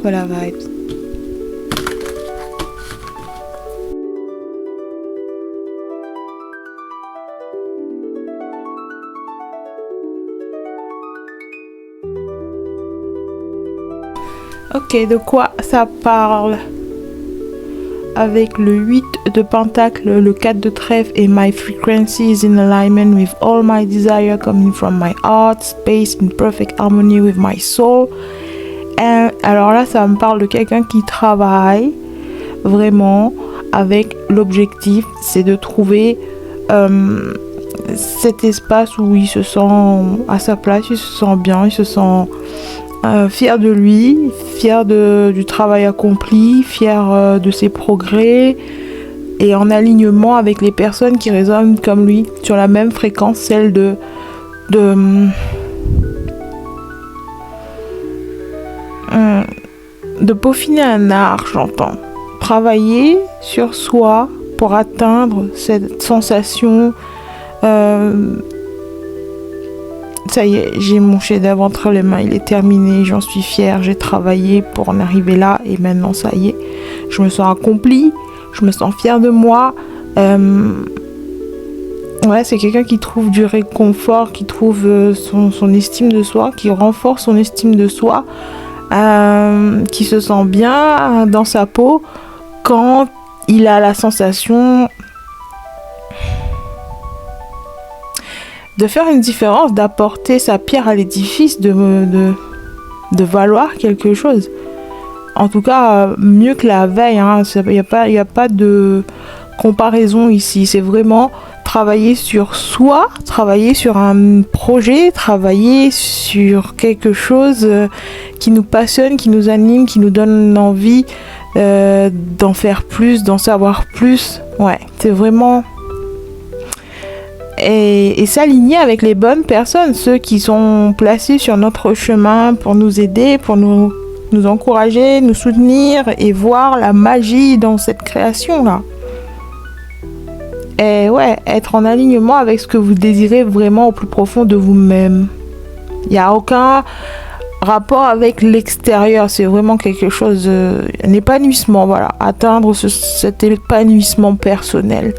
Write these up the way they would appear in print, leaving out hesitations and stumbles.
peu la vibe. Ok, de quoi ça parle? Avec le 8 de pentacle, le 4 de trèfle et my frequency is in alignment with all my desire coming from my heart, space in perfect harmony with my soul. Et alors là, ça me parle de quelqu'un qui travaille vraiment avec l'objectif, c'est de trouver cet espace où il se sent à sa place, il se sent bien, il se sent fier de lui, fier du travail accompli, fier de ses progrès et en alignement avec les personnes qui résonnent comme lui, sur la même fréquence, celle de peaufiner un art, j'entends. Travailler sur soi pour atteindre cette sensation. Ça y est, j'ai mon chef-d'œuvre entre les mains, il est terminé, j'en suis fière, j'ai travaillé pour en arriver là et maintenant ça y est, je me sens accomplie, je me sens fière de moi. Ouais, c'est quelqu'un qui trouve du réconfort, qui trouve son estime de soi, qui renforce son estime de soi, qui se sent bien dans sa peau quand il a la sensation de faire une différence, d'apporter sa pierre à l'édifice, de valoir quelque chose. En tout cas, mieux que la veille, hein. Il n'y a pas de comparaison ici. C'est vraiment travailler sur soi, travailler sur un projet, travailler sur quelque chose qui nous passionne, qui nous anime, qui nous donne envie d'en faire plus, d'en savoir plus. Ouais, c'est vraiment... Et s'aligner avec les bonnes personnes, ceux qui sont placés sur notre chemin pour nous aider, pour nous encourager, nous soutenir et voir la magie dans cette création-là. Et ouais, être en alignement avec ce que vous désirez vraiment au plus profond de vous-même. Il n'y a aucun rapport avec l'extérieur, c'est vraiment quelque chose, un épanouissement, voilà, atteindre cet épanouissement personnel.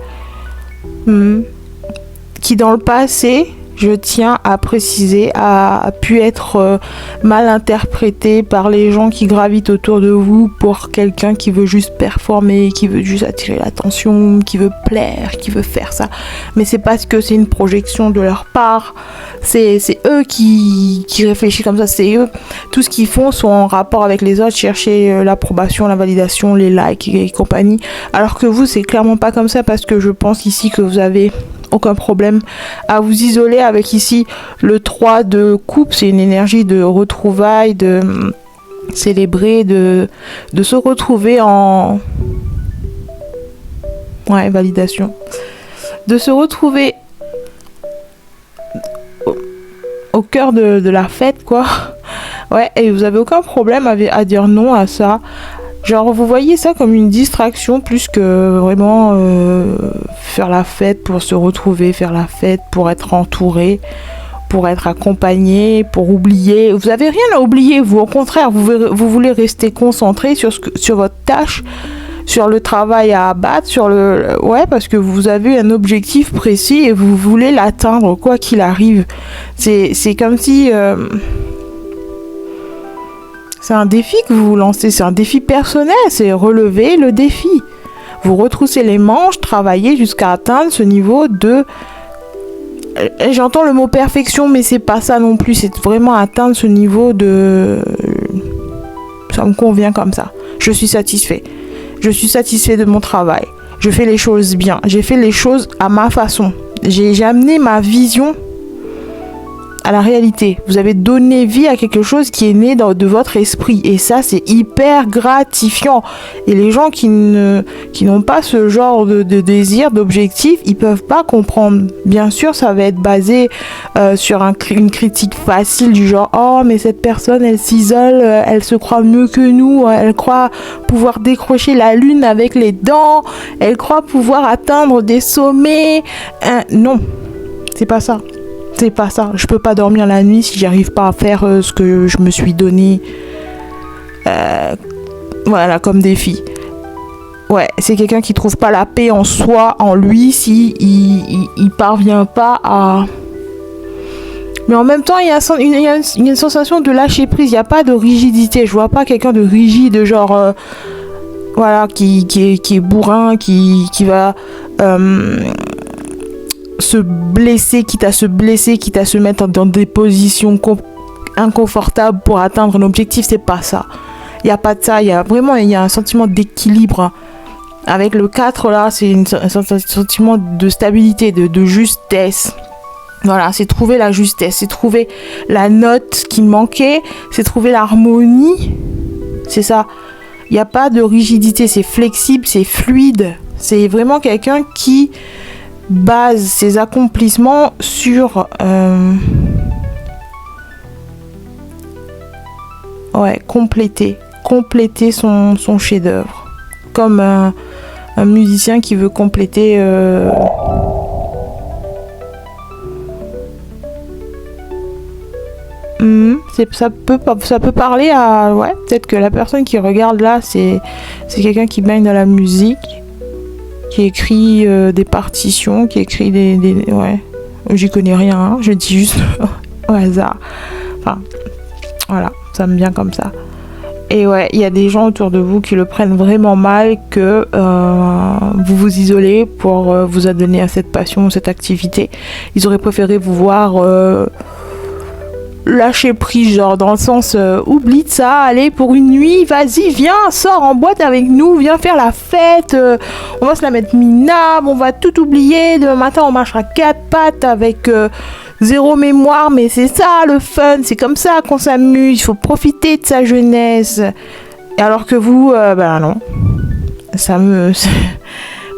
Qui dans le passé, je tiens à préciser, a pu être mal interprété par les gens qui gravitent autour de vous pour quelqu'un qui veut juste performer, qui veut juste attirer l'attention, qui veut plaire, qui veut faire ça. Mais c'est parce que c'est une projection de leur part. C'est eux qui réfléchissent comme ça, c'est eux. Tout ce qu'ils font sont en rapport avec les autres, chercher l'approbation, la validation, les likes et compagnie. Alors que vous, c'est clairement pas comme ça parce que je pense ici que vous avez aucun problème à vous isoler avec ici le 3 de coupe, c'est une énergie de retrouvailles, de célébrer, de se retrouver en validation, de se retrouver au cœur de la fête quoi. Ouais, et vous avez aucun problème à dire non à ça. Genre, vous voyez ça comme une distraction plus que vraiment faire la fête pour se retrouver, faire la fête pour être entouré, pour être accompagné, pour oublier. Vous avez rien à oublier, vous. Au contraire, vous voulez rester concentré sur votre tâche, sur le travail à abattre, parce que vous avez un objectif précis et vous voulez l'atteindre quoi qu'il arrive. C'est comme si... c'est un défi que vous vous lancez, c'est un défi personnel, c'est relever le défi. Vous retroussez les manches, travaillez jusqu'à atteindre ce niveau de... J'entends le mot perfection, mais c'est pas ça non plus, c'est vraiment atteindre ce niveau de... Ça me convient comme ça. Je suis satisfait. Je suis satisfait de mon travail. Je fais les choses bien. J'ai fait les choses à ma façon. J'ai amené ma vision à la réalité. Vous avez donné vie à quelque chose qui est né de votre esprit et ça c'est hyper gratifiant. Et les gens qui n'ont pas ce genre de désir, d'objectif, ils peuvent pas comprendre. Bien sûr ça va être basé sur une critique facile du genre oh mais cette personne elle s'isole, elle se croit mieux que nous, elle croit pouvoir décrocher la lune avec les dents, elle croit pouvoir atteindre des sommets. Non, c'est pas ça. C'est pas ça. Je peux pas dormir la nuit si j'arrive pas à faire ce que je me suis donné Voilà, comme défi. Ouais, c'est quelqu'un qui trouve pas la paix en soi, en lui, si il parvient pas à... Mais en même temps, il y a une sensation de lâcher prise. Il n'y a pas de rigidité. Je vois pas quelqu'un de rigide, genre... voilà, qui est bourrin, qui va se blesser, quitte à se mettre dans des positions inconfortables pour atteindre un objectif. C'est pas ça. Il n'y a pas de ça. Il y a un sentiment d'équilibre. Avec le 4, là, c'est un sentiment de stabilité, de justesse. Voilà, c'est trouver la justesse, c'est trouver la note qui manquait, c'est trouver l'harmonie. C'est ça. Il n'y a pas de rigidité, c'est flexible, c'est fluide. C'est vraiment quelqu'un qui base ses accomplissements sur... compléter son chef-d'œuvre. Comme un musicien qui veut compléter... ça peut parler à... Ouais, peut-être que la personne qui regarde là, c'est quelqu'un qui baigne dans la musique, qui écrit des partitions, qui écrit des... Ouais, j'y connais rien, hein, je dis juste au hasard. Enfin, voilà, ça me vient comme ça. Et ouais, il y a des gens autour de vous qui le prennent vraiment mal, que vous vous isolez pour vous adonner à cette passion, cette activité. Ils auraient préféré vous voir lâcher prise, genre dans le sens oublie de ça, allez pour une nuit, vas-y, viens, sors en boîte avec nous, viens faire la fête, on va se la mettre minable, on va tout oublier, demain matin on marchera 4 pattes avec... zéro mémoire, mais c'est ça le fun, c'est comme ça qu'on s'amuse, il faut profiter de sa jeunesse. Et alors que vous, ben non, ça me...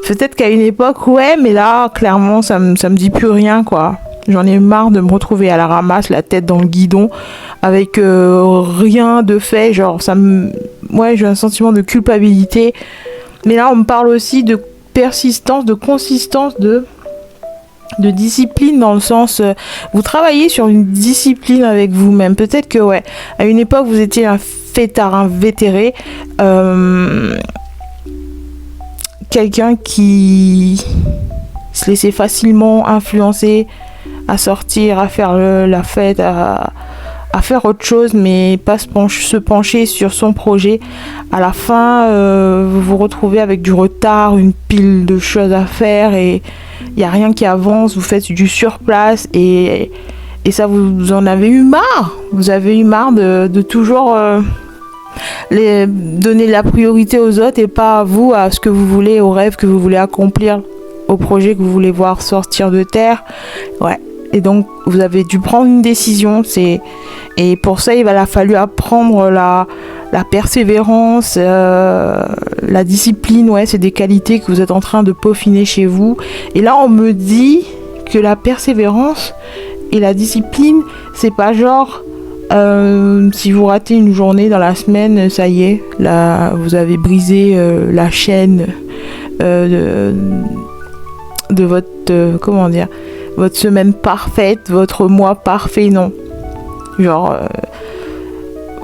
Peut-être qu'à une époque, ouais, mais là, clairement, ça me dit plus rien, quoi. J'en ai marre de me retrouver à la ramasse, la tête dans le guidon, avec rien de fait, genre, ça me... Ouais, j'ai un sentiment de culpabilité. Mais là, on me parle aussi de persistance, de consistance, de discipline, dans le sens vous travaillez sur une discipline avec vous-même. Peut-être que ouais, à une époque vous étiez un fêtard invétéré, quelqu'un qui se laissait facilement influencer à sortir, à faire la fête, à faire autre chose, mais pas se pencher sur son projet. À la fin, vous vous retrouvez avec du retard, une pile de choses à faire, et il n'y a rien qui avance, vous faites du surplace, et ça, vous en avez eu marre. Vous avez eu marre de toujours donner la priorité aux autres et pas à vous, à ce que vous voulez, aux rêves que vous voulez accomplir, au projet que vous voulez voir sortir de terre. Ouais. Et donc, vous avez dû prendre une décision. Et pour ça, il va fallu apprendre la persévérance, la discipline. Ouais, c'est des qualités que vous êtes en train de peaufiner chez vous. Et là, on me dit que la persévérance et la discipline, c'est pas genre... si vous ratez une journée dans la semaine, ça y est, là, vous avez brisé la chaîne de votre... comment dire, votre semaine parfaite, votre mois parfait, non. Genre,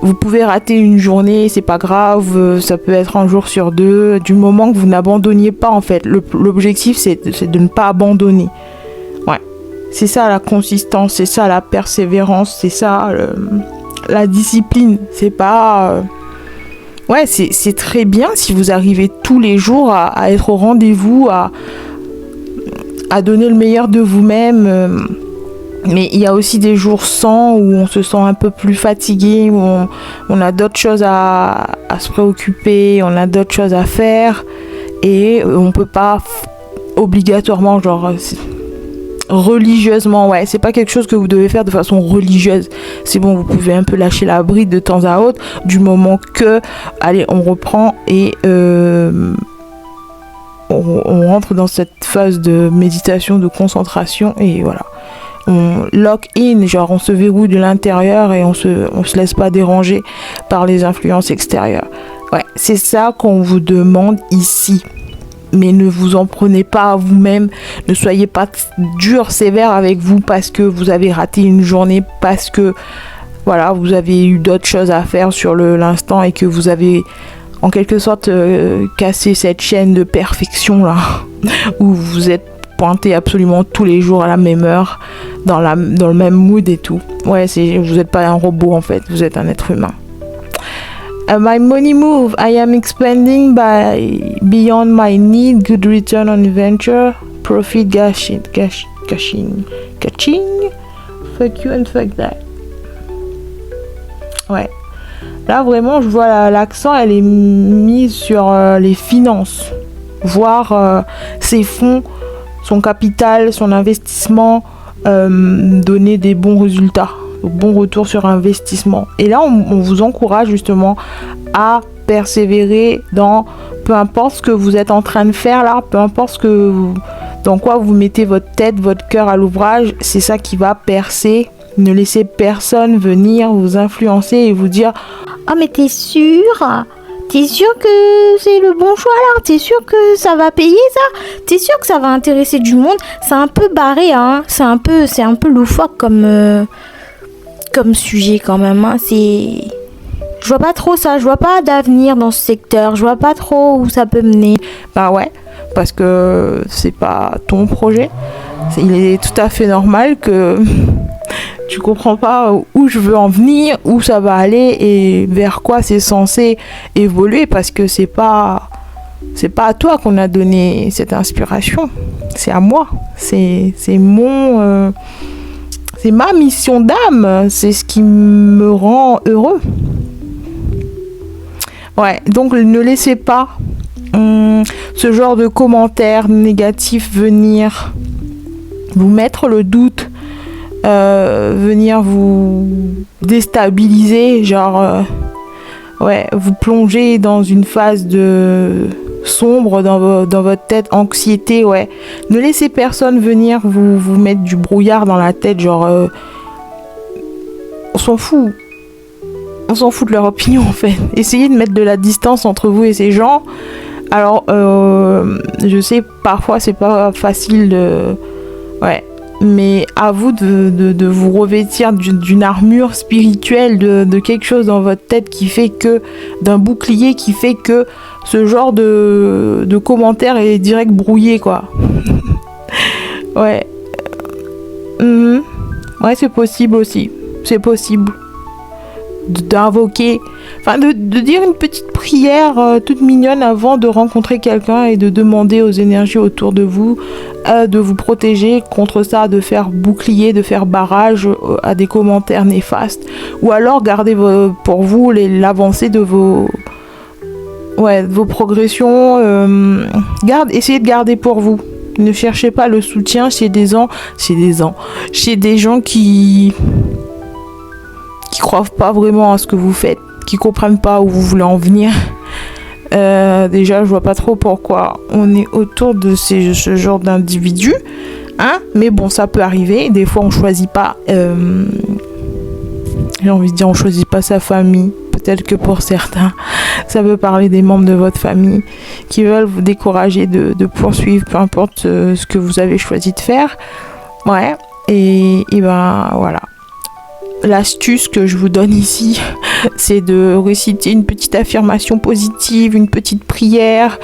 vous pouvez rater une journée, c'est pas grave, ça peut être un jour sur deux, du moment que vous n'abandonniez pas, en fait. L'objectif, c'est de ne pas abandonner. Ouais. C'est ça la consistance, c'est ça la persévérance, c'est ça la discipline. C'est pas... Ouais, c'est très bien si vous arrivez tous les jours à être au rendez-vous, à donner le meilleur de vous-même. Mais il y a aussi des jours sans, où on se sent un peu plus fatigué, où on a d'autres choses à se préoccuper, on a d'autres choses à faire, et on peut pas obligatoirement, genre religieusement, ouais, c'est pas quelque chose que vous devez faire de façon religieuse. C'est bon, vous pouvez un peu lâcher la bride de temps à autre, du moment que, allez, on reprend et on rentre dans cette phase de méditation, de concentration, et voilà. On lock in, genre on se verrouille de l'intérieur et on se laisse pas déranger par les influences extérieures. Ouais, c'est ça qu'on vous demande ici. Mais ne vous en prenez pas à vous-même, ne soyez pas dur, sévère avec vous parce que vous avez raté une journée, parce que voilà, vous avez eu d'autres choses à faire sur l'instant et que vous avez en quelque sorte cassé cette chaîne de perfection là, où vous êtes pointé absolument tous les jours à la même heure, dans le même mood et tout. Ouais, vous n'êtes pas un robot en fait, vous êtes un être humain. My money move, I am expanding beyond my need, good return on venture, profit caching. Fuck you and fuck that. Ouais. Là vraiment je vois l'accent, elle est mise sur les finances, voir ses fonds, son capital, son investissement donner des bons résultats, bons retours sur investissement. Et là on vous encourage justement à persévérer dans peu importe ce que vous êtes en train de faire là, peu importe dans quoi vous mettez votre tête, votre cœur à l'ouvrage, c'est ça qui va percer. Ne laissez personne venir vous influencer et vous dire « Ah mais t'es sûr ? T'es sûr que c'est le bon choix là ? T'es sûr que ça va payer ça ? T'es sûr que ça va intéresser du monde ? » C'est un peu barré, hein. C'est un peu loufoque comme sujet quand même, hein. Je vois pas trop ça, je vois pas d'avenir dans ce secteur, je vois pas trop où ça peut mener. Bah ouais, parce que c'est pas ton projet. Il est tout à fait normal que tu comprends pas où je veux en venir, où ça va aller et vers quoi c'est censé évoluer, parce que c'est pas à toi qu'on a donné cette inspiration, c'est à moi, c'est ma mission d'âme, c'est ce qui me rend heureux. Ouais, donc ne laissez pas ce genre de commentaires négatifs venir vous mettre le doute, venir vous déstabiliser, genre vous plonger dans une phase de sombre dans votre tête, anxiété, ouais. Ne laissez personne venir vous mettre du brouillard dans la tête, genre on s'en fout de leur opinion en fait. Essayez de mettre de la distance entre vous et ces gens. Alors je sais parfois c'est pas facile mais à vous de vous revêtir d'une armure spirituelle, de quelque chose dans votre tête qui fait que, d'un bouclier qui fait que ce genre de commentaire est direct brouillé quoi. Ouais. Ouais, c'est possible aussi. C'est possible d'invoquer, de dire une petite prière toute mignonne avant de rencontrer quelqu'un et de demander aux énergies autour de vous de vous protéger contre ça, de faire bouclier, de faire barrage à des commentaires néfastes, ou alors gardez pour vous l'avancée de vos progressions, essayez de garder pour vous. Ne cherchez pas le soutien chez des gens qui croient pas vraiment à ce que vous faites, qui comprennent pas où vous voulez en venir. Déjà, je vois pas trop pourquoi on est autour de ce genre d'individus, hein. Mais bon, ça peut arriver. Des fois, on choisit pas. J'ai envie de dire, on choisit pas sa famille. Peut-être que pour certains, ça peut parler des membres de votre famille qui veulent vous décourager de poursuivre, peu importe ce que vous avez choisi de faire. Ouais. Et ben voilà. L'astuce que je vous donne ici, c'est de réciter une petite affirmation positive, une petite prière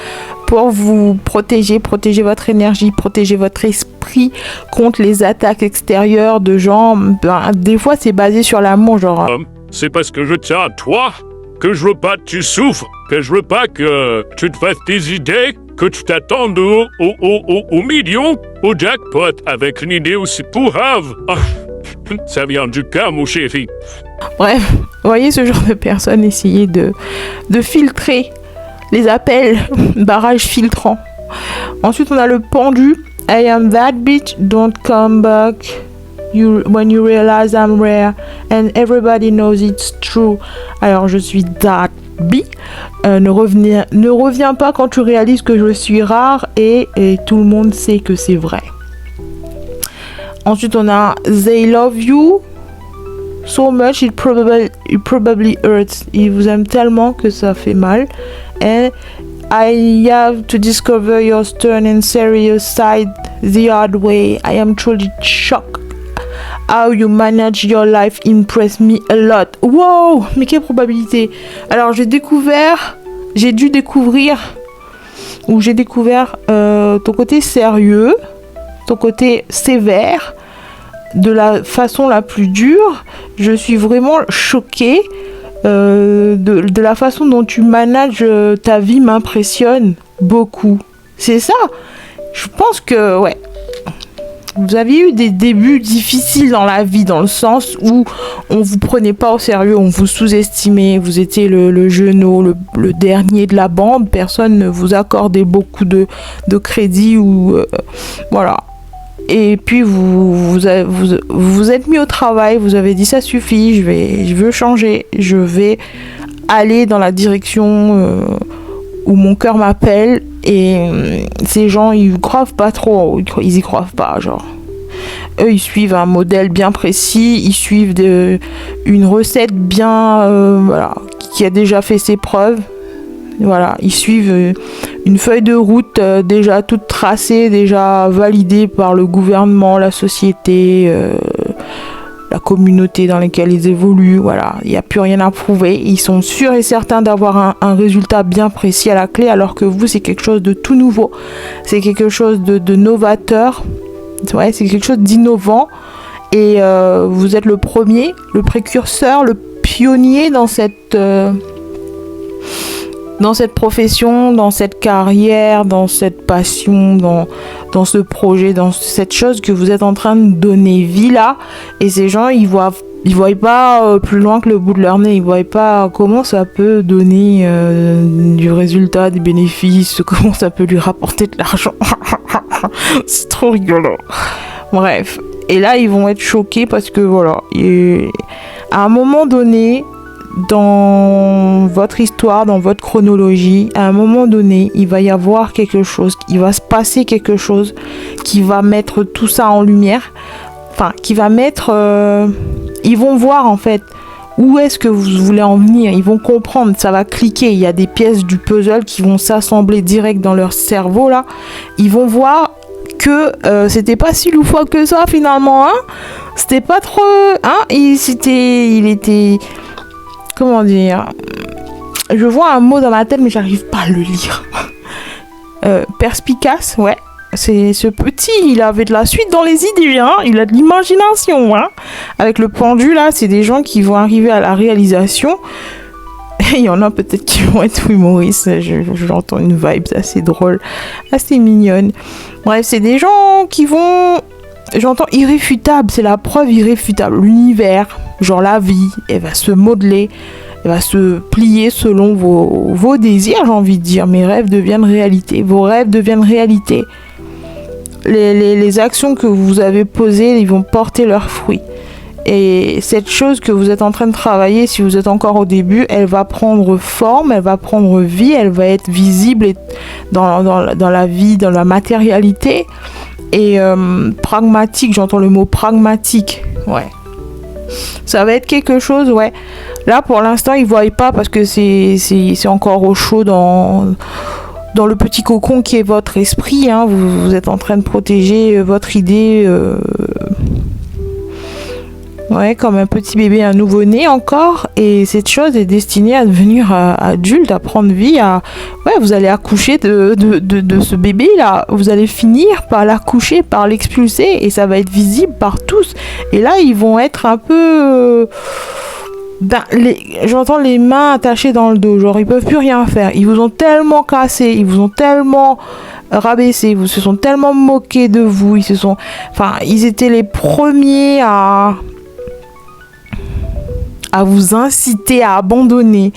pour vous protéger votre énergie, protéger votre esprit contre les attaques extérieures de gens. Des fois, c'est basé sur l'amour, genre... c'est parce que je tiens à toi que je veux pas que tu souffres, que je veux pas que tu te fasses des idées, que tu t'attendes au million, au jackpot, avec une idée aussi pourrave. Ça vient du cœur, mon chéri. Bref, vous voyez ce genre de personnes, essayez de filtrer les appels, barrage filtrant. Ensuite, on a le pendu. I am that bitch, don't come back when you realize I'm rare and everybody knows it's true. Alors, je suis that bitch. Ne reviens pas quand tu réalises que je suis rare et tout le monde sait que c'est vrai. Ensuite, on a they love you so much it probably hurts. Ils vous aiment tellement que ça fait mal. And I have to discover your stern and serious side the hard way. I am truly shocked How you manage your life impress me a lot. Wow, mais quelle probabilité. Alors j'ai découvert ton côté sérieux, ton côté sévère, de la façon la plus dure. Je suis vraiment choquée de la façon dont tu manages ta vie m'impressionne beaucoup. C'est ça. Je pense que, ouais, vous avez eu des débuts difficiles dans la vie, dans le sens où on vous prenait pas au sérieux, on vous sous-estimait, vous étiez le genou, le dernier de la bande, personne ne vous accordait beaucoup de crédit ou voilà. Et puis vous êtes mis au travail, vous avez dit ça suffit, je veux changer, je vais aller dans la direction où mon cœur m'appelle. Et ces gens, ils croient pas trop, ils y croient pas, genre. Eux, ils suivent un modèle bien précis, ils suivent une recette bien, voilà, qui a déjà fait ses preuves. Voilà, ils suivent une feuille de route déjà toute tracée, déjà validée par le gouvernement, la société, la communauté dans laquelle ils évoluent. Voilà, il n'y a plus rien à prouver. Ils sont sûrs et certains d'avoir un résultat bien précis à la clé, alors que vous, c'est quelque chose de tout nouveau. C'est quelque chose de novateur. Ouais, c'est quelque chose d'innovant. Et vous êtes le premier, le précurseur, le pionnier dans cette profession, dans cette carrière, dans cette passion, dans ce projet, dans cette chose que vous êtes en train de donner vie là. Et ces gens, ils voient pas plus loin que le bout de leur nez. Ils voient pas comment ça peut donner du résultat, des bénéfices, comment ça peut lui rapporter de l'argent. C'est trop rigolo. Bref. Et là, ils vont être choqués parce que voilà, à un moment donné, dans votre histoire, dans votre chronologie, à un moment donné, il va y avoir quelque chose, il va se passer quelque chose qui va mettre tout ça en lumière, enfin, qui va mettre... ils vont voir, en fait, où est-ce que vous voulez en venir, ils vont comprendre, ça va cliquer, il y a des pièces du puzzle qui vont s'assembler direct dans leur cerveau, là. Ils vont voir que c'était pas si loufoque que ça, finalement, hein. C'était pas trop... Hein, il était... Comment dire, je vois un mot dans ma tête mais j'arrive pas à le lire. Perspicace, ouais. C'est ce petit, il avait de la suite dans les idées, hein. Il a de l'imagination, hein. Avec le pendu là, c'est des gens qui vont arriver à la réalisation. Et il y en a peut-être qui vont être humoristes. J'entends une vibe assez drôle, assez mignonne. Bref, c'est des gens qui vont... J'entends irréfutable, c'est la preuve irréfutable. L'univers, genre la vie, elle va se modeler, elle va se plier selon vos désirs, j'ai envie de dire. Mes rêves deviennent réalité, vos rêves deviennent réalité. Les actions que vous avez posées, ils vont porter leurs fruits. Et cette chose que vous êtes en train de travailler, si vous êtes encore au début, elle va prendre forme, elle va prendre vie, elle va être visible dans la vie, dans la matérialité. Et pragmatique, j'entends le mot pragmatique, ouais. Ça va être quelque chose, ouais. Là, pour l'instant, ils ne voient pas parce que c'est encore au chaud dans le petit cocon qui est votre esprit, hein. Vous êtes en train de protéger votre idée, ouais, comme un petit bébé, un nouveau-né encore. Et cette chose est destinée à devenir adulte, à prendre vie, ouais, vous allez accoucher de ce bébé-là. Vous allez finir par l'accoucher, par l'expulser. Et ça va être visible par tous. Et là, ils vont être un peu... j'entends les mains attachées dans le dos. Genre, ils peuvent plus rien faire. Ils vous ont tellement cassé. Ils vous ont tellement... rabaissé, ils se sont tellement moqués de vous. Ils étaient les premiers à vous inciter à abandonner,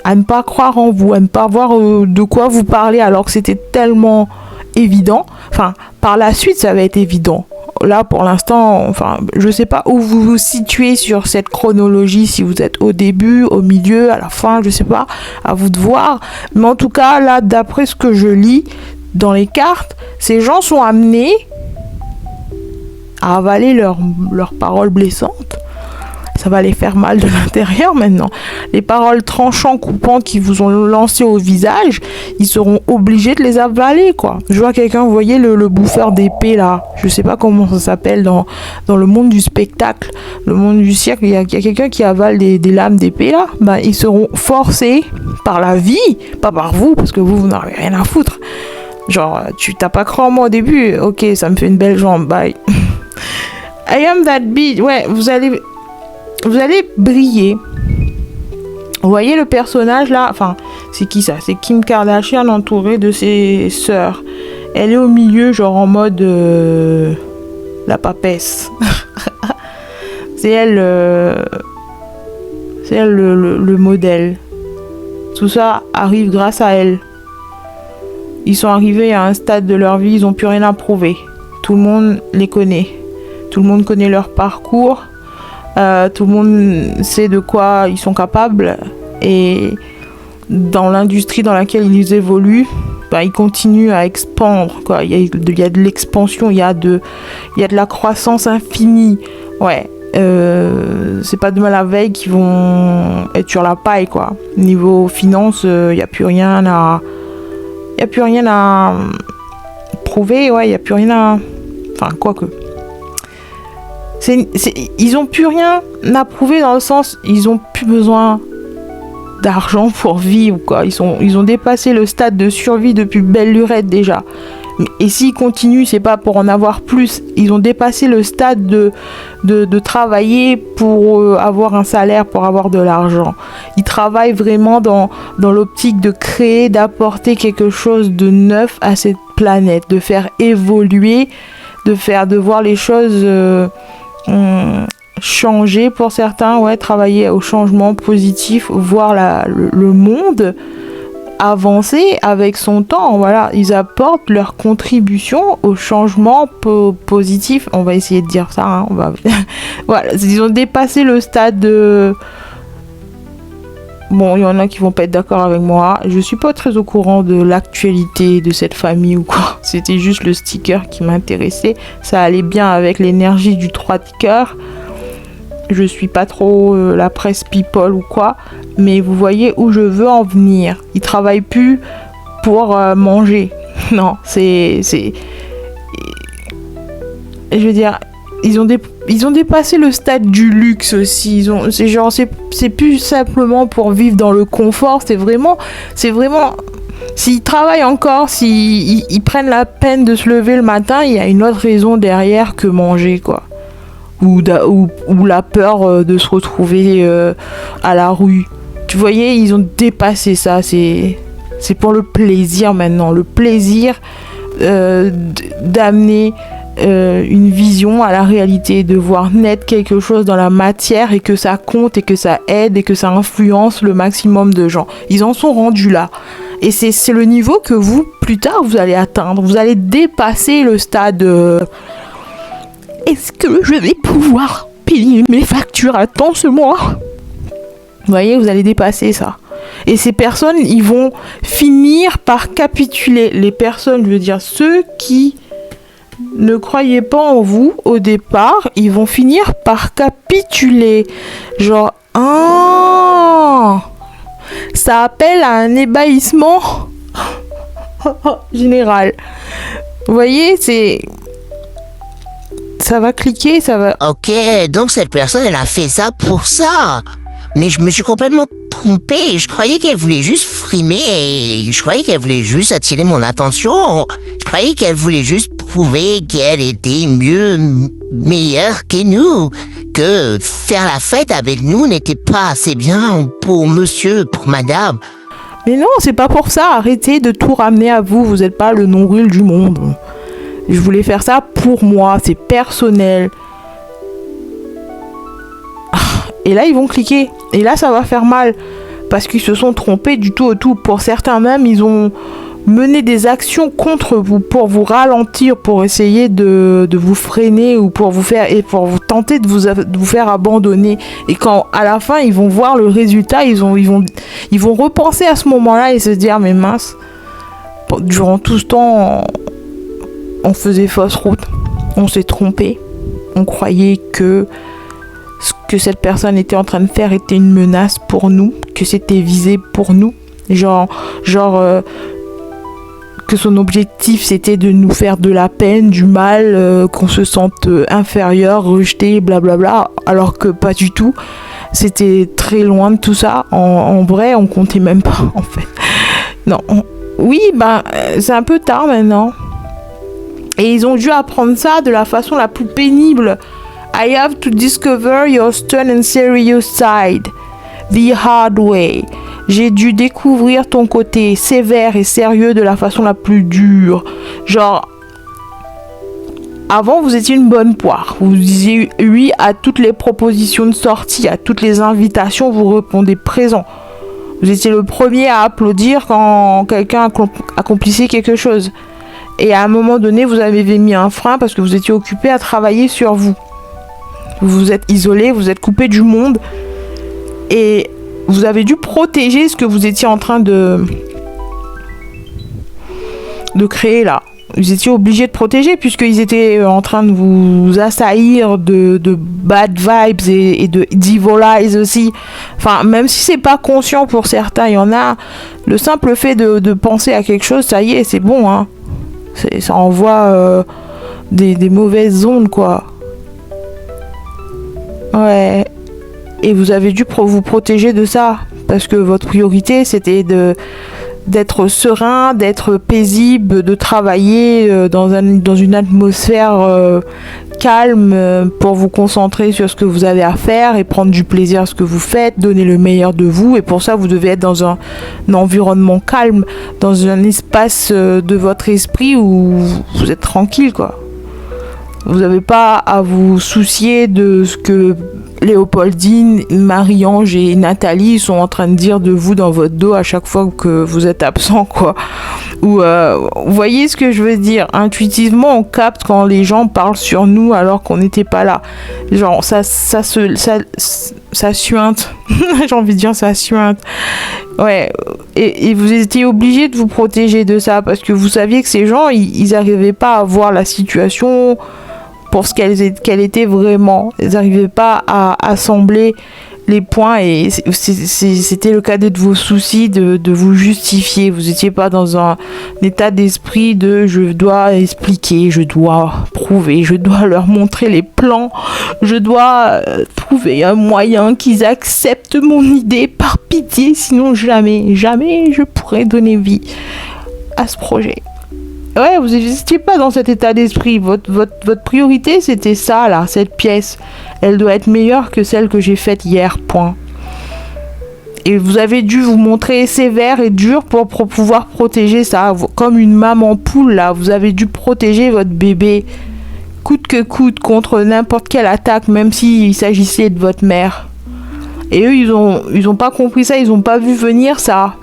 à ne pas croire en vous, à ne pas voir de quoi vous parler alors que c'était tellement évident. Enfin, par la suite, ça va être évident. Là, pour l'instant, enfin, je sais pas où vous vous situez sur cette chronologie, si vous êtes au début, au milieu, à la fin, je sais pas, à vous de voir. Mais en tout cas, là, d'après ce que je lis dans les cartes, ces gens sont amenés à avaler leurs paroles blessantes ça va les faire mal de l'intérieur maintenant. Les paroles tranchantes, coupantes qui vous ont lancé au visage, ils seront obligés de les avaler, quoi. Je vois quelqu'un, vous voyez le bouffeur d'épée là, je sais pas comment ça s'appelle dans le monde du spectacle, le monde du cirque, il y a quelqu'un qui avale des lames d'épée là, ben, ils seront forcés par la vie, pas par vous, parce que vous n'avez rien à foutre. Genre, tu t'as pas cru en moi au début, ok, ça me fait une belle jambe, bye. I am that bitch, ouais, vous allez briller. Vous voyez le personnage là, enfin, c'est qui ça? C'est Kim Kardashian entourée de ses sœurs. Elle est au milieu, genre en mode la papesse. C'est elle, le modèle. Tout ça arrive grâce à elle. Ils sont arrivés à un stade de leur vie, ils n'ont plus rien à prouver. Tout le monde les connaît. Tout le monde connaît leur parcours. Tout le monde sait de quoi ils sont capables. Et dans l'industrie dans laquelle ils évoluent, bah, ils continuent à expandre, quoi. Il y a de l'expansion, il y a de la croissance infinie. Ouais. C'est pas demain la veille qu'ils vont être sur la paille, quoi. Niveau finance, il n'y a plus rien à... Il n'y a plus rien à prouver, ouais, il n'y a plus rien à... Enfin, quoique. Ils n'ont plus rien à prouver dans le sens, ils n'ont plus besoin d'argent pour vivre, quoi. Ils ont dépassé le stade de survie depuis belle lurette déjà. Et s'ils continuent, c'est pas pour en avoir plus. Ils ont dépassé le stade de travailler pour avoir un salaire, pour avoir de l'argent. Ils travaillent vraiment dans l'optique de créer, d'apporter quelque chose de neuf à cette planète, de faire évoluer, de voir les choses changer pour certains, ouais, travailler au changement positif, voir le monde avancer avec son temps, voilà, ils apportent leur contribution au changement positif, on va essayer de dire ça, hein, voilà, ils ont dépassé le stade de... Bon, il y en a qui vont pas être d'accord avec moi, je suis pas très au courant de l'actualité de cette famille ou quoi, c'était juste le sticker qui m'intéressait, ça allait bien avec l'énergie du 3 de cœur. Je suis pas trop la presse people ou quoi, mais vous voyez où je veux en venir. Ils travaillent plus pour manger. Non, c'est... Je veux dire, ils ont dépassé le stade du luxe aussi. C'est plus simplement pour vivre dans le confort. C'est vraiment... S'ils travaillent encore, s'ils prennent la peine de se lever le matin, il y a une autre raison derrière que manger, quoi. Ou la peur de se retrouver à la rue. Tu voyais, ils ont dépassé ça. C'est pour le plaisir maintenant. Le plaisir d'amener une vision à la réalité, de voir naître quelque chose dans la matière et que ça compte et que ça aide et que ça influence le maximum de gens. Ils en sont rendus là. Et c'est le niveau que vous, plus tard, vous allez atteindre. Vous allez dépasser le stade... Est-ce que je vais pouvoir payer mes factures à temps ce mois? Vous voyez, vous allez dépasser ça. Et ces personnes, ils vont finir par capituler. Les personnes, je veux dire, ceux qui ne croyaient pas en vous au départ, ils vont finir par capituler. Genre, ça appelle à un ébahissement général. Vous voyez, ça va cliquer, ça va... Ok, donc cette personne, elle a fait ça pour ça. Mais je me suis complètement trompé. Je croyais qu'elle voulait juste frimer et je croyais qu'elle voulait juste attirer mon attention. Je croyais qu'elle voulait juste prouver qu'elle était meilleure que nous. Que faire la fête avec nous n'était pas assez bien pour monsieur, pour madame. Mais non, c'est pas pour ça. Arrêtez de tout ramener à vous. Vous n'êtes pas le nombril du monde. Je voulais faire ça pour moi, c'est personnel. Et là, ils vont cliquer. Et là, ça va faire mal. Parce qu'ils se sont trompés du tout au tout. Pour certains même, ils ont mené des actions contre vous pour vous ralentir, pour essayer de vous freiner ou pour vous tenter de vous faire abandonner. Et quand, à la fin, ils vont voir le résultat, ils vont repenser à ce moment-là et se dire, mais mince, durant tout ce temps... On faisait fausse route, on s'est trompé, on croyait que ce que cette personne était en train de faire était une menace pour nous, que c'était visé pour nous. Genre que son objectif c'était de nous faire de la peine, du mal, qu'on se sente inférieur, rejeté, blablabla, alors que pas du tout. C'était très loin de tout ça. En vrai, on comptait même pas, en fait. Non. Oui, c'est un peu tard maintenant. Et ils ont dû apprendre ça de la façon la plus pénible. I have to discover your stern and serious side. The hard way. J'ai dû découvrir ton côté sévère et sérieux de la façon la plus dure. Genre, avant vous étiez une bonne poire. Vous disiez oui à toutes les propositions de sortie, à toutes les invitations, vous répondez présent. Vous étiez le premier à applaudir quand quelqu'un accomplissait quelque chose. Et à un moment donné, vous avez mis un frein parce que vous étiez occupé à travailler sur vous. Vous vous êtes isolé, vous êtes coupé du monde. Et vous avez dû protéger ce que vous étiez en train de créer là. Vous étiez obligé de protéger puisqu'ils étaient en train de vous assaillir de bad vibes et de evil eyes aussi. Enfin, même si c'est pas conscient pour certains, il y en a. Le simple fait de penser à quelque chose, ça y est, c'est bon, hein. Ça envoie des mauvaises ondes, quoi. Ouais. Et vous avez dû vous protéger de ça. Parce que votre priorité, c'était d'être serein, d'être paisible, de travailler dans une atmosphère calme pour vous concentrer sur ce que vous avez à faire et prendre du plaisir à ce que vous faites, donner le meilleur de vous. Et pour ça, vous devez être dans un environnement calme, dans un espace de votre esprit où vous êtes tranquille, quoi. Vous n'avez pas à vous soucier de ce que Léopoldine, Marie-Ange et Nathalie sont en train de dire de vous dans votre dos à chaque fois que vous êtes absent, quoi. Ou vous voyez ce que je veux dire? Intuitivement, on capte quand les gens parlent sur nous alors qu'on n'était pas là. Genre, ça suinte. J'ai envie de dire ça suinte. Ouais. Et vous étiez obligé de vous protéger de ça parce que vous saviez que ces gens, ils n'arrivaient pas à voir la situation pour ce qu'elle était vraiment. Ils n'arrivaient pas à assembler les points et c'était le cadet de vos soucis de vous justifier. Vous n'étiez pas dans un état d'esprit de je dois expliquer, je dois prouver, je dois leur montrer les plans, je dois trouver un moyen qu'ils acceptent mon idée par pitié, sinon jamais je pourrais donner vie à ce projet. Ouais, vous n'étiez pas dans cet état d'esprit. Votre priorité, c'était ça, là, cette pièce. Elle doit être meilleure que celle que j'ai faite hier, point. Et vous avez dû vous montrer sévère et dur pour pouvoir protéger ça. Comme une maman poule, là. Vous avez dû protéger votre bébé coûte que coûte contre n'importe quelle attaque, même s'il s'agissait de votre mère. Et eux, ils ont pas compris ça, ils ont pas vu venir ça.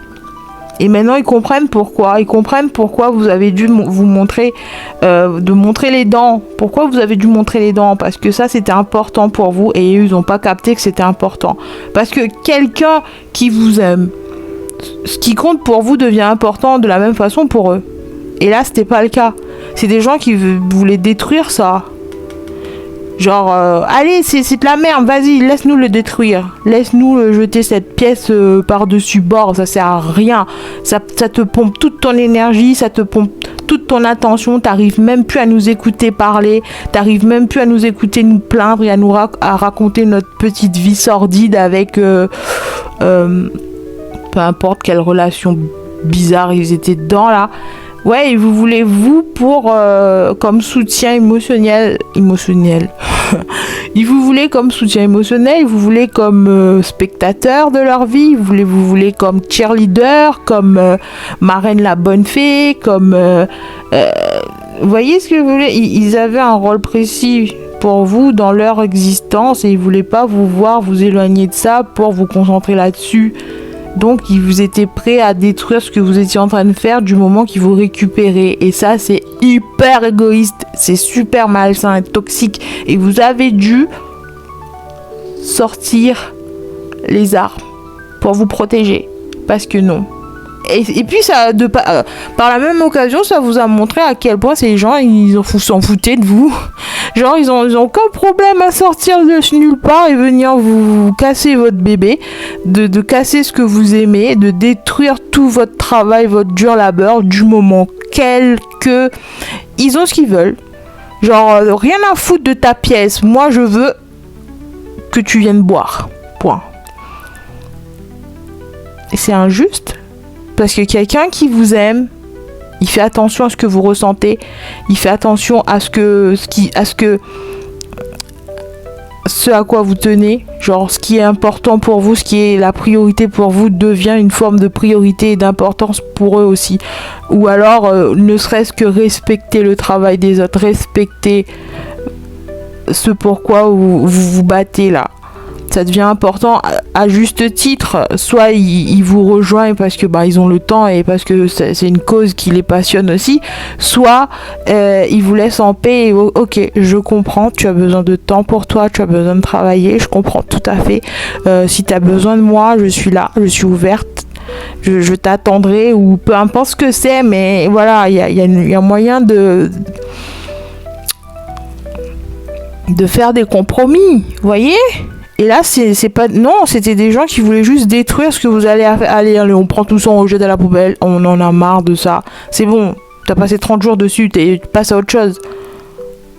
Et maintenant, ils comprennent pourquoi. Ils comprennent pourquoi vous avez dû vous montrer, de montrer les dents. Pourquoi vous avez dû montrer les dents? Parce que ça, c'était important pour vous. Et eux, ils n'ont pas capté que c'était important. Parce que quelqu'un qui vous aime, ce qui compte pour vous devient important de la même façon pour eux. Et là, c'était pas le cas. C'est des gens qui voulaient détruire ça. Genre, allez, c'est de la merde, vas-y, laisse-nous le détruire. Laisse-nous jeter cette pièce par-dessus bord, ça sert à rien. Ça te pompe toute ton énergie, ça te pompe toute ton attention, t'arrives même plus à nous écouter parler, t'arrives même plus à nous écouter nous plaindre et à raconter notre petite vie sordide avec peu importe quelle relation bizarre ils étaient dedans là. Ouais, et vous voulez vous pour comme soutien émotionnel. Ils vous voulez comme soutien émotionnel, vous voulez comme spectateur de leur vie, vous voulez comme cheerleader, comme marraine la bonne fée, comme vous voyez ce que vous voulez. Ils avaient un rôle précis pour vous dans leur existence et ils voulaient pas vous voir vous éloigner de ça pour vous concentrer là-dessus. Donc, ils étaient prêts à détruire ce que vous étiez en train de faire du moment qu'ils vous récupéraient. Et ça, c'est hyper égoïste. C'est super malsain et toxique. Et vous avez dû sortir les armes pour vous protéger. Parce que non. Et puis, par la même occasion, ça vous a montré à quel point ces gens, ils s'en foutaient de vous. Genre, ils ont aucun problème à sortir de nulle part et venir vous casser votre bébé, de casser ce que vous aimez, de détruire tout votre travail, votre dur labeur, du moment que ils ont ce qu'ils veulent. Genre, rien à foutre de ta pièce. Moi, je veux que tu viennes boire. Point. Et c'est injuste. Parce que quelqu'un qui vous aime, il fait attention à ce que vous ressentez. Il fait attention à ce à quoi vous tenez. Genre, ce qui est important pour vous, ce qui est la priorité pour vous devient une forme de priorité et d'importance pour eux aussi. Ou alors, ne serait-ce que respecter le travail des autres, respecter ce pourquoi vous vous battez là. Ça devient important à juste titre. Soit ils vous rejoignent parce que ils ont le temps et parce que c'est une cause qui les passionne aussi. Soit ils vous laissent en paix. Et, ok, je comprends. Tu as besoin de temps pour toi. Tu as besoin de travailler. Je comprends tout à fait. Si tu as besoin de moi, je suis là. Je suis ouverte. Je t'attendrai ou peu importe ce que c'est. Mais voilà, il y a moyen de faire des compromis. Vous voyez ? Et là, c'est pas... Non, c'était des gens qui voulaient juste détruire ce que vous allez... Allez, on prend tout ça, on rejette à la poubelle. On en a marre de ça. C'est bon, t'as passé 30 jours dessus, tu passes à autre chose.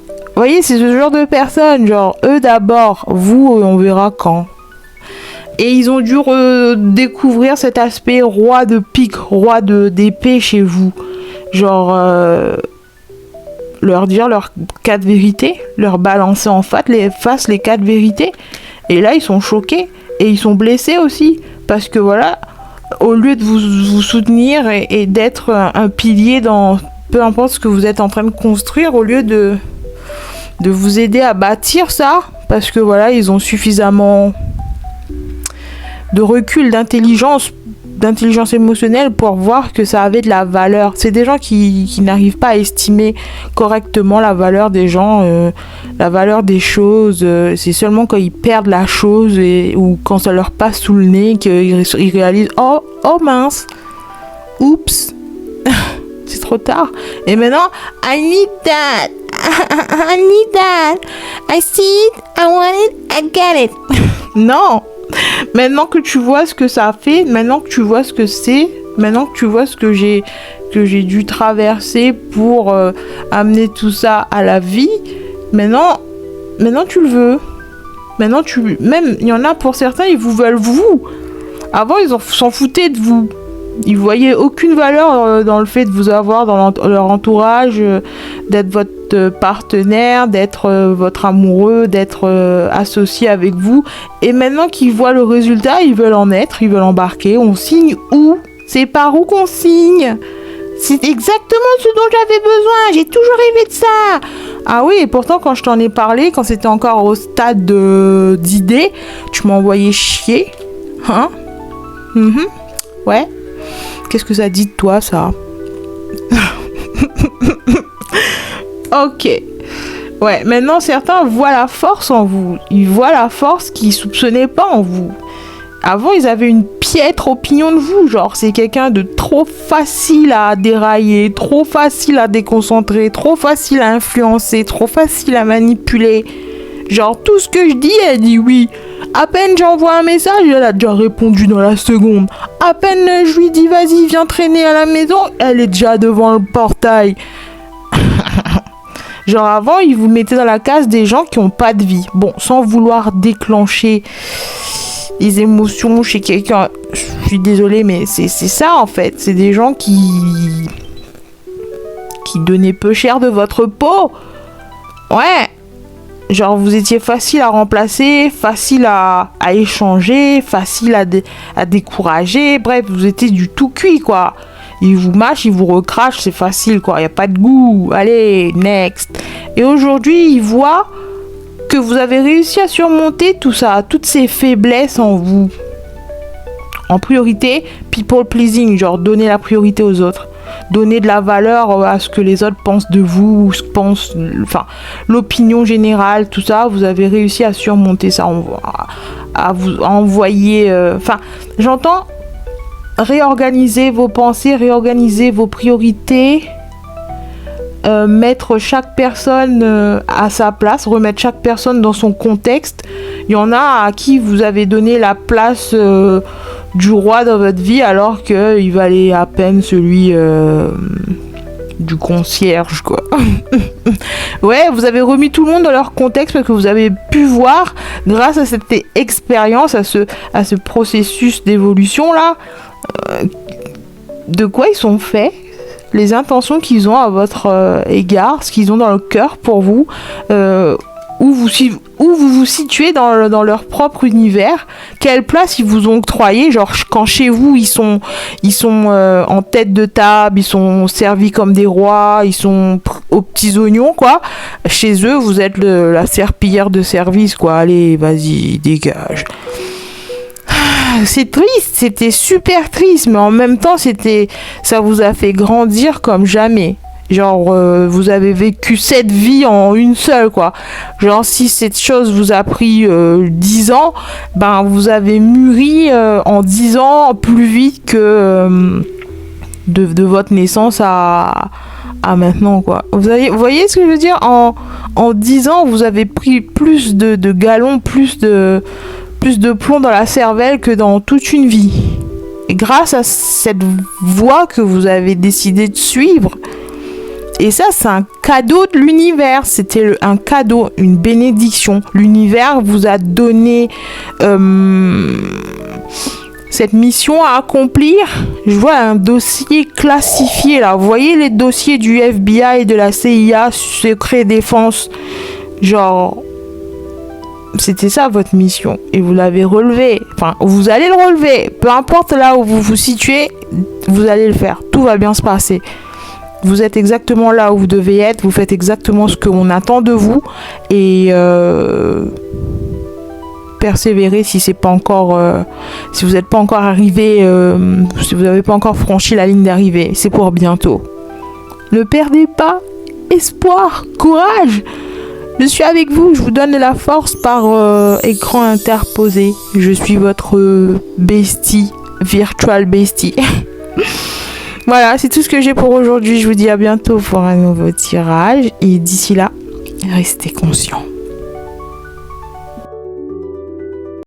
Vous voyez, c'est ce genre de personnes. Genre, eux d'abord, vous, on verra quand. Et ils ont dû redécouvrir cet aspect roi de pique, roi d'épée chez vous. Genre... leur dire leurs 4 vérités, leur balancer en face les 4 vérités. Et là, ils sont choqués et ils sont blessés aussi. Parce que voilà, au lieu de vous soutenir et d'être un pilier dans peu importe ce que vous êtes en train de construire, au lieu de vous aider à bâtir ça, parce que voilà, ils ont suffisamment de recul, d'intelligence émotionnelle pour voir que ça avait de la valeur. C'est des gens qui n'arrivent pas à estimer correctement la valeur des gens, la valeur des choses. C'est seulement quand ils perdent la chose ou quand ça leur passe sous le nez qu'ils réalisent « Oh mince, oups, c'est trop tard. » Et maintenant, « I need that, I need that, I see it, I want it, I get it. » Non. Maintenant que tu vois ce que ça fait, maintenant que tu vois ce que c'est, maintenant que tu vois ce que j'ai dû traverser pour amener tout ça à la vie, maintenant tu le veux. Même il y en a pour certains, ils vous veulent vous. Avant, ils s'en foutaient de vous. Ils voyaient aucune valeur dans le fait de vous avoir dans leur entourage, d'être votre partenaire, d'être votre amoureux, d'être associé avec vous. Et maintenant qu'ils voient le résultat, ils veulent en être, ils veulent embarquer. On signe où ? C'est par où qu'on signe ? C'est exactement ce dont j'avais besoin. J'ai toujours rêvé de ça. Ah oui, et pourtant, quand je t'en ai parlé, quand c'était encore au stade d'idée, tu m'as envoyé chier. Hein ? Ouais. Qu'est-ce que ça dit de toi, ça ? Ok. Ouais, maintenant, certains voient la force en vous. Ils voient la force qu'ils ne soupçonnaient pas en vous. Avant, ils avaient une piètre opinion de vous. Genre, c'est quelqu'un de trop facile à dérailler, trop facile à déconcentrer, trop facile à influencer, trop facile à manipuler. Genre, tout ce que je dis, elle dit oui. À peine j'envoie un message, elle a déjà répondu dans la seconde. À peine je lui dis vas-y, viens traîner à la maison, elle est déjà devant le portail. Genre avant, ils vous mettaient dans la case des gens qui n'ont pas de vie. Bon, sans vouloir déclencher les émotions chez quelqu'un. Je suis désolée, mais c'est ça en fait. C'est des gens qui donnaient peu cher de votre peau. Ouais. Genre, vous étiez facile à remplacer, facile à échanger, facile à décourager. Bref, vous étiez du tout cuit, quoi. Ils vous mâchent, ils vous recrachent, c'est facile, quoi. Il n'y a pas de goût. Allez, next. Et aujourd'hui, ils voient que vous avez réussi à surmonter tout ça, toutes ces faiblesses en vous. En priorité, people pleasing, genre donner la priorité aux autres. Donner de la valeur à ce que les autres pensent de vous, pensent, enfin, l'opinion générale, tout ça, vous avez réussi à surmonter ça, à vous envoyer, enfin, j'entends réorganiser vos pensées, réorganiser vos priorités, mettre chaque personne à sa place, remettre chaque personne dans son contexte. Il y en a à qui vous avez donné la place du roi dans votre vie alors qu'il valait à peine celui du concierge, quoi. Ouais, vous avez remis tout le monde dans leur contexte parce que vous avez pu voir, grâce à cette expérience, à ce processus d'évolution là, de quoi ils sont faits, les intentions qu'ils ont à votre égard, ce qu'ils ont dans le cœur pour vous, où vous vous situez dans leur propre univers, quelle place ils vous ont octroyé, genre quand chez vous ils sont en tête de table, ils sont servis comme des rois, ils sont aux petits oignons, quoi. Chez eux vous êtes la serpillière de service, quoi. Allez, vas-y, dégage. C'est triste, c'était super triste, mais en même temps ça vous a fait grandir comme jamais. Genre, vous avez vécu cette vie en une seule, quoi. Genre, si cette chose vous a pris 10 ans, ben, vous avez mûri en 10 ans plus vite que de votre naissance à maintenant, quoi. Vous voyez ce que je veux dire? En 10 ans, vous avez pris plus de galons, plus de plomb dans la cervelle que dans toute une vie. Et grâce à cette voie que vous avez décidé de suivre, et ça, c'est un cadeau de l'univers. C'était un cadeau, une bénédiction. L'univers vous a donné cette mission à accomplir. Je vois un dossier classifié là. Vous voyez les dossiers du FBI et de la CIA, secret défense. Genre, c'était ça votre mission. Et vous l'avez relevé. Enfin, vous allez le relever. Peu importe là où vous vous situez, vous allez le faire. Tout va bien se passer. Vous êtes exactement là où vous devez être, vous faites exactement ce qu'on attend de vous et persévérez si c'est pas encore, si vous n'êtes pas encore arrivé, si vous n'avez pas encore franchi la ligne d'arrivée, c'est pour bientôt. Ne perdez pas espoir, courage. Je suis avec vous, je vous donne de la force par écran interposé. Je suis votre bestie, virtual bestie. Voilà, c'est tout ce que j'ai pour aujourd'hui. Je vous dis à bientôt pour un nouveau tirage. Et d'ici là, restez conscients.